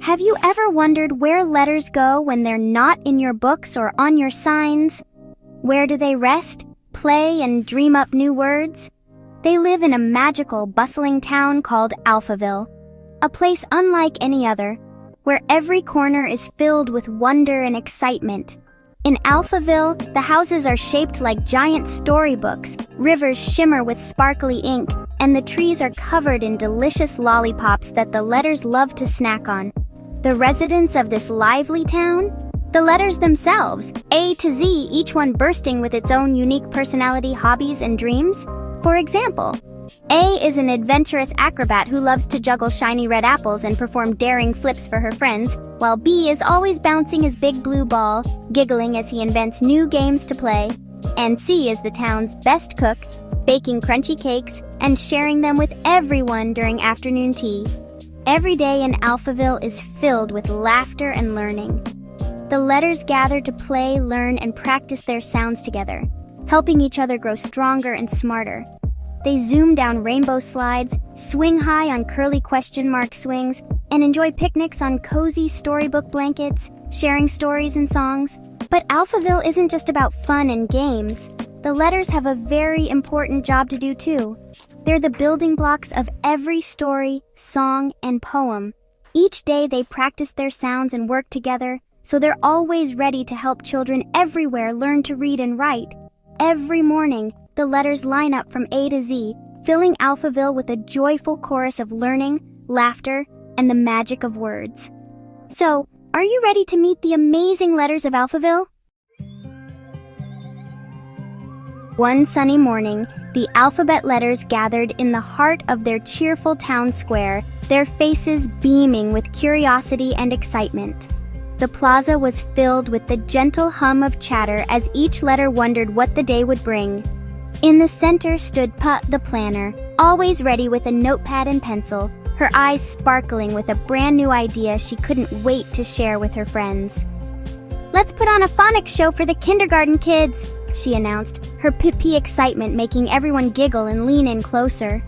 Have you ever wondered where letters go when they're not in your books or on your signs? Where do they rest, play, and dream up new words? They live in a magical, bustling town called Alphaville, a place unlike any other, where every corner is filled with wonder and excitement. In Alphaville, the houses are shaped like giant storybooks, rivers shimmer with sparkly ink, and the trees are covered in delicious lollipops that the letters love to snack on. The residents of this lively town? The letters themselves, A to Z, each one bursting with its own unique personality, hobbies, and dreams. For example, A is an adventurous acrobat who loves to juggle shiny red apples and perform daring flips for her friends, while B is always bouncing his big blue ball, giggling as he invents new games to play. And C is the town's best cook, baking crunchy cakes and sharing them with everyone during afternoon tea. Every day in Alphaville is filled with laughter and learning. The letters gather to play, learn, and practice their sounds together, helping each other grow stronger and smarter. They zoom down rainbow slides, swing high on curly question mark swings, and enjoy picnics on cozy storybook blankets, sharing stories and songs. But Alphaville isn't just about fun and games. The letters have a very important job to do too. They're the building blocks of every story, song, and poem. Each day they practice their sounds and work together, so they're always ready to help children everywhere learn to read and write. Every morning, the letters line up from A to Z, filling Alphaville with a joyful chorus of learning, laughter, and the magic of words. So, are you ready to meet the amazing letters of Alphaville? One sunny morning, the alphabet letters gathered in the heart of their cheerful town square, their faces beaming with curiosity and excitement. The plaza was filled with the gentle hum of chatter as each letter wondered what the day would bring. In the center stood Putt the planner, always ready with a notepad and pencil, her eyes sparkling with a brand new idea she couldn't wait to share with her friends. "Let's put on a phonics show for the kindergarten kids," she announced, her pip-pee excitement making everyone giggle and lean in closer.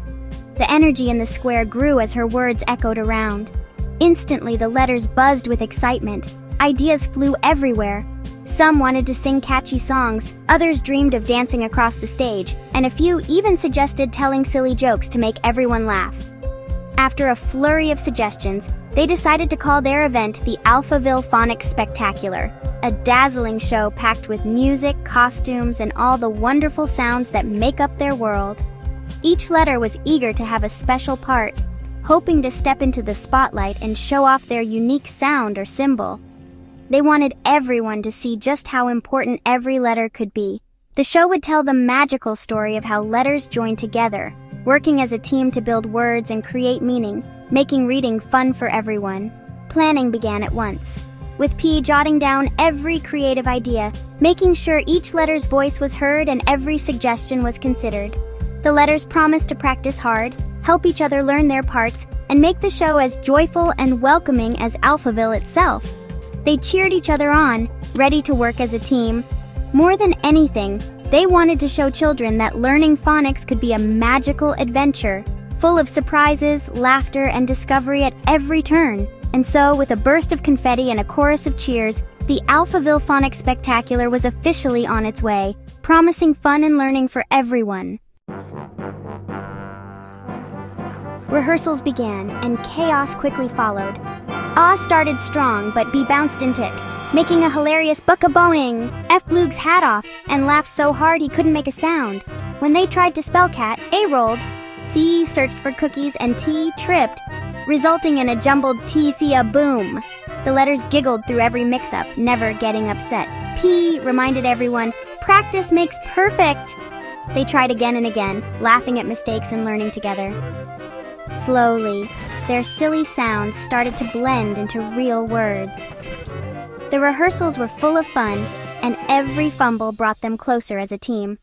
The energy in the square grew as her words echoed around. Instantly, the letters buzzed with excitement. Ideas flew everywhere. Some wanted to sing catchy songs, others dreamed of dancing across the stage, and a few even suggested telling silly jokes to make everyone laugh. After a flurry of suggestions, they decided to call their event the Alphaville Phonics Spectacular, a dazzling show packed with music, costumes, and all the wonderful sounds that make up their world. Each letter was eager to have a special part, hoping to step into the spotlight and show off their unique sound or symbol. They wanted everyone to see just how important every letter could be. The show would tell the magical story of how letters join together, working as a team to build words and create meaning, making reading fun for everyone. Planning began at once, with P jotting down every creative idea, making sure each letter's voice was heard and every suggestion was considered. The letters promised to practice hard, help each other learn their parts, and make the show as joyful and welcoming as Alphaville itself. They cheered each other on, ready to work as a team. More than anything, they wanted to show children that learning phonics could be a magical adventure, full of surprises, laughter, and discovery at every turn. And so, with a burst of confetti and a chorus of cheers, the Alphaville Phonics Spectacular was officially on its way, promising fun and learning for everyone. Rehearsals began, and chaos quickly followed. A started strong, but B bounced into it, making a hilarious bucka-boing. F blew his hat off, and laughed so hard he couldn't make a sound. When they tried to spell cat, A rolled. C searched for cookies, and T tripped, resulting in a jumbled T-C-a-boom. The letters giggled through every mix-up, never getting upset. P reminded everyone, "Practice makes perfect." They tried again and again, laughing at mistakes and learning together. Slowly, their silly sounds started to blend into real words. The rehearsals were full of fun, and every fumble brought them closer as a team.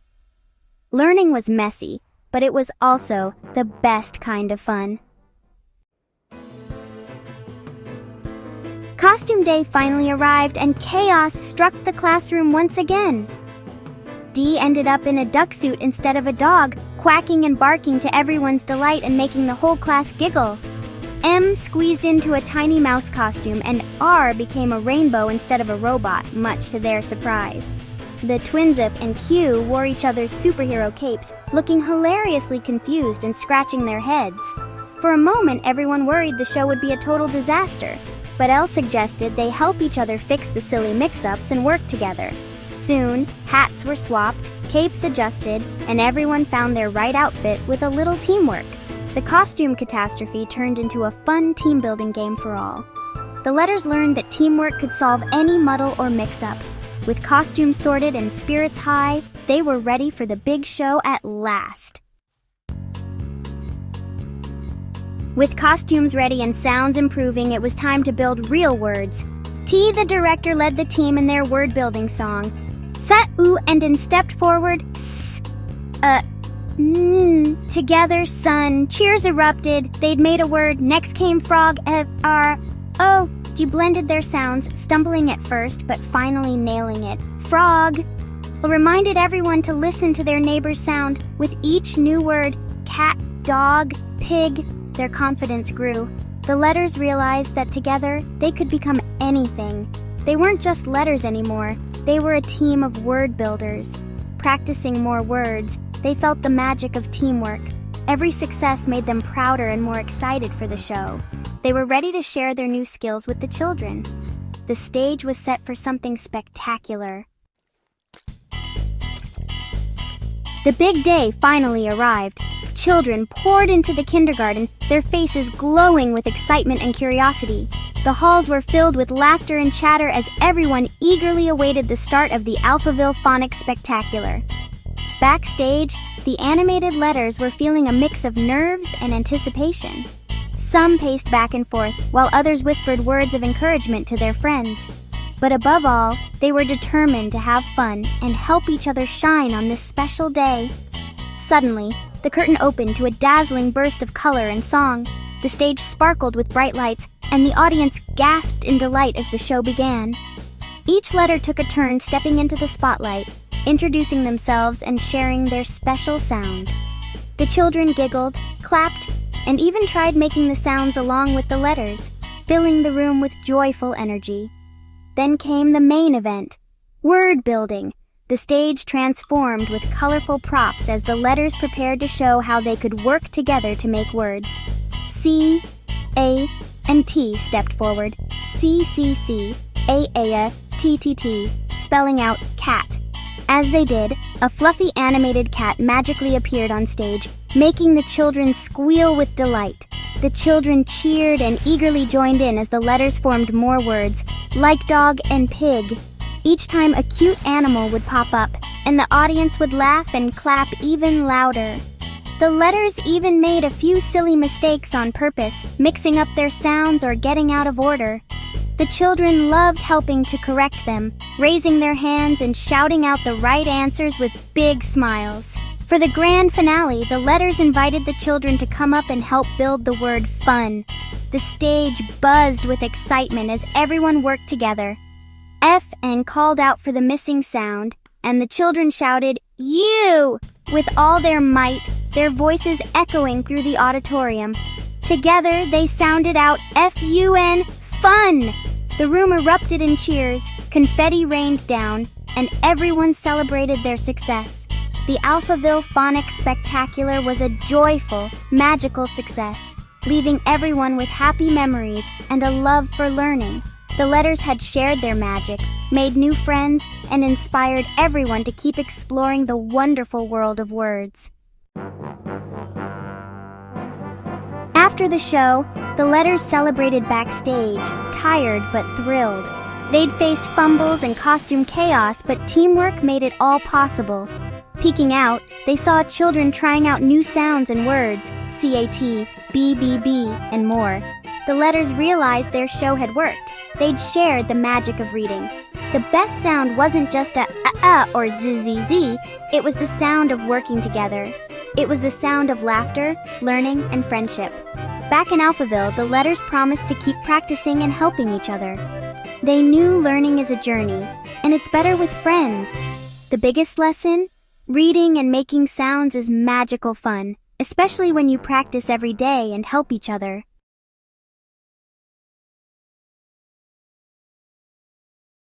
Learning was messy, but it was also the best kind of fun. Costume day finally arrived, and chaos struck the classroom once again. D ended up in a duck suit instead of a dog, quacking and barking to everyone's delight and making the whole class giggle. M squeezed into a tiny mouse costume, and R became a rainbow instead of a robot, much to their surprise. The Twinzip and Q wore each other's superhero capes, looking hilariously confused and scratching their heads. For a moment, everyone worried the show would be a total disaster, but Elle suggested they help each other fix the silly mix-ups and work together. Soon, hats were swapped, capes adjusted, and everyone found their right outfit with a little teamwork. The costume catastrophe turned into a fun team-building game for all. The letters learned that teamwork could solve any muddle or mix-up. With costumes sorted and spirits high, they were ready for the big show at last. With costumes ready and sounds improving, it was time to build real words. T, the director, led the team in their word-building song. Sa-oo, and then stepped forward. Together, sun. Cheers erupted. They'd made a word. Next came frog. G blended their sounds, stumbling at first, but finally nailing it. Frog. Reminded everyone to listen to their neighbor's sound. With each new word, cat, dog, pig, their confidence grew. The letters realized that together, they could become anything. They weren't just letters anymore. They were a team of word builders. Practicing more words, they felt the magic of teamwork. Every success made them prouder and more excited for the show. They were ready to share their new skills with the children. The stage was set for something spectacular. The big day finally arrived. Children poured into the kindergarten, their faces glowing with excitement and curiosity. The halls were filled with laughter and chatter as everyone eagerly awaited the start of the Alphaville Phonics Spectacular. Backstage, the animated letters were feeling a mix of nerves and anticipation. Some paced back and forth, while others whispered words of encouragement to their friends. But above all, they were determined to have fun and help each other shine on this special day. Suddenly, the curtain opened to a dazzling burst of color and song. The stage sparkled with bright lights, and the audience gasped in delight as the show began. Each letter took a turn stepping into the spotlight, introducing themselves and sharing their special sound. The children giggled, clapped, and even tried making the sounds along with the letters, filling the room with joyful energy. Then came the main event, word building. The stage transformed with colorful props as the letters prepared to show how they could work together to make words. C, A, and T stepped forward. C, C, C, A, T, T, T, spelling out cat. As they did, a fluffy animated cat magically appeared on stage, making the children squeal with delight. The children cheered and eagerly joined in as the letters formed more words, like dog and pig. Each time a cute animal would pop up, and the audience would laugh and clap even louder. The letters even made a few silly mistakes on purpose, mixing up their sounds or getting out of order. The children loved helping to correct them, raising their hands and shouting out the right answers with big smiles. For the grand finale, the letters invited the children to come up and help build the word fun. The stage buzzed with excitement as everyone worked together. F and called out for the missing sound, and the children shouted, "You!" with all their might, their voices echoing through the auditorium. Together, they sounded out F-U-N, fun! The room erupted in cheers, confetti rained down, and everyone celebrated their success. The Alphaville Phonics Spectacular was a joyful, magical success, leaving everyone with happy memories and a love for learning. The letters had shared their magic, made new friends, and inspired everyone to keep exploring the wonderful world of words. After the show, the letters celebrated backstage, tired but thrilled. They'd faced fumbles and costume chaos, but teamwork made it all possible. Peeking out, they saw children trying out new sounds and words, CAT, BBB, and more. The letters realized their show had worked. They'd shared the magic of reading. The best sound wasn't just a or zzz, it was the sound of working together. It was the sound of laughter, learning, and friendship. Back in Alphaville, the letters promised to keep practicing and helping each other. They knew learning is a journey, and it's better with friends. The biggest lesson? Reading and making sounds is magical fun, especially when you practice every day and help each other.